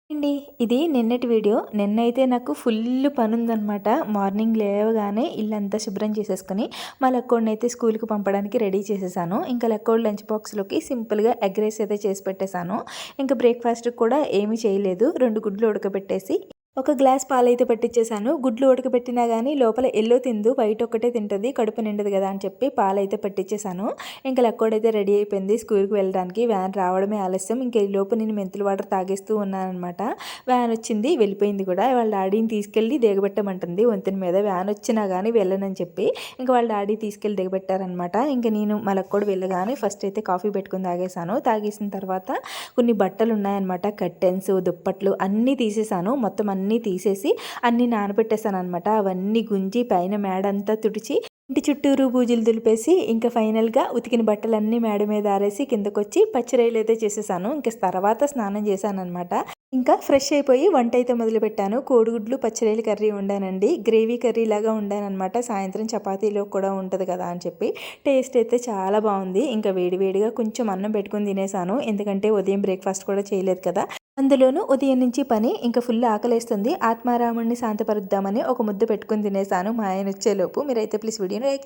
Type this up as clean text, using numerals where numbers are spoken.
అండి. ఇది నిన్నటి వీడియో. నిన్నైతే నాకు ఫుల్ పనుందనమాట. మార్నింగ్ లేవగానే ఇల్లంతా శుభ్రం చేసేసుకొని, మా లక్కోడినైతే స్కూల్‌కి పంపడానికి రెడీ చేసేసాను. ఇంకా లక్కోడి లంచ్ బాక్స్‌లోకి సింపుల్‌గా ఎగ్ రైస్ అయితే చేసి పెట్టేశాను. ఇంకా బ్రేక్‌ఫాస్ట్‌కి కూడా ఏమీ చేయలేదు. 2 గుడ్లు ఉడకబెట్టేసి ఒక గ్లాస్ పాలైతే పట్టించేసాను. గుడ్లు ఉడకబెట్టినా గానీ లోపల యెల్లో తినదు. వైట్ ఒక్కటే తింటది. కడుపు నిండదు గదా అని చెప్పి పాలైతే పట్టించేసాను. ఇంక లక్కోడైతే రెడీ అయిపోయింది స్కూల్‌కి వెళ్ళడానికి. వ్యాన్ రావడమే ఆలస్యం. ఇంక ఈలోపు నేను మెంతుల వాటర్ తాగేస్తూ ఉన్నాననమాట. వ్యాన్ వచ్చింది, వెళ్ళిపోయింది కూడా. వాళ్ళ డాడీని తీసుకెళ్ళి దిగబెట్టమంటుంది వంతెన మీద. వ్యాన్ వచ్చినా గానీ వెళ్ళనని చెప్పి ఇంక వాళ్ళ డాడీ తీసుకెళ్ళి దిగబెట్టారనమాట. ఇంక నేను మా లక్కోడు వెళ్ళగానే ఫస్ట్ అయితే కాఫీ పెట్టుకొని తాగేసాను. తాగేసిన తర్వాత కొన్ని బట్టలున్నాయన్నమాట. కర్టెన్స్, దుప్పట్లు అన్నీ తీసేసాను. మొత్తం అన్నీ తీసేసి అన్నీ నానబెట్టేసాననమాట. అవన్నీ గుంజి పైన మేడంతా తుడిచి ఇంటి చుట్టూరు బూజులు దులిపేసి ఇంకా ఫైనల్‌గా ఉతికిన బట్టలన్నీ మేడ మీద ఆరేసి కిందకొచ్చి పచ్చిరొయ్యలైతే చేసేసాను. ఇంక తర్వాత స్నానం చేశాననమాట. ఇంకా ఫ్రెష్ అయిపోయి వంటైతే మొదలుపెట్టాను. కోడిగుడ్లు, పచ్చిరొయ్యల కర్రీ వండానండి. గ్రేవీ కర్రీలాగా వండాననమాట. సాయంత్రం చపాతీలో కూడా ఉంటది కదా అని చెప్పి. టేస్ట్ అయితే చాలా బావుంది. ఇంకా వేడి వేడిగా కొంచెం అన్నం పెట్టుకొని తినేసాను. ఎందుకంటే ఉదయం బ్రేక్‌ఫాస్ట్ కూడా చేయలేదు కదా! అందులోనూ ఉదయం నుంచి పని. ఇంక ఫుల్ ఆకలేస్తుంది. ఆత్మారాముడిని శాంతపరుద్దామని ఒక ముద్ద పెట్టుకొని తినేసాను మా ఆయనొచ్చేలోపు. మీరైతే ప్లీజ్ వీడియోని లైక్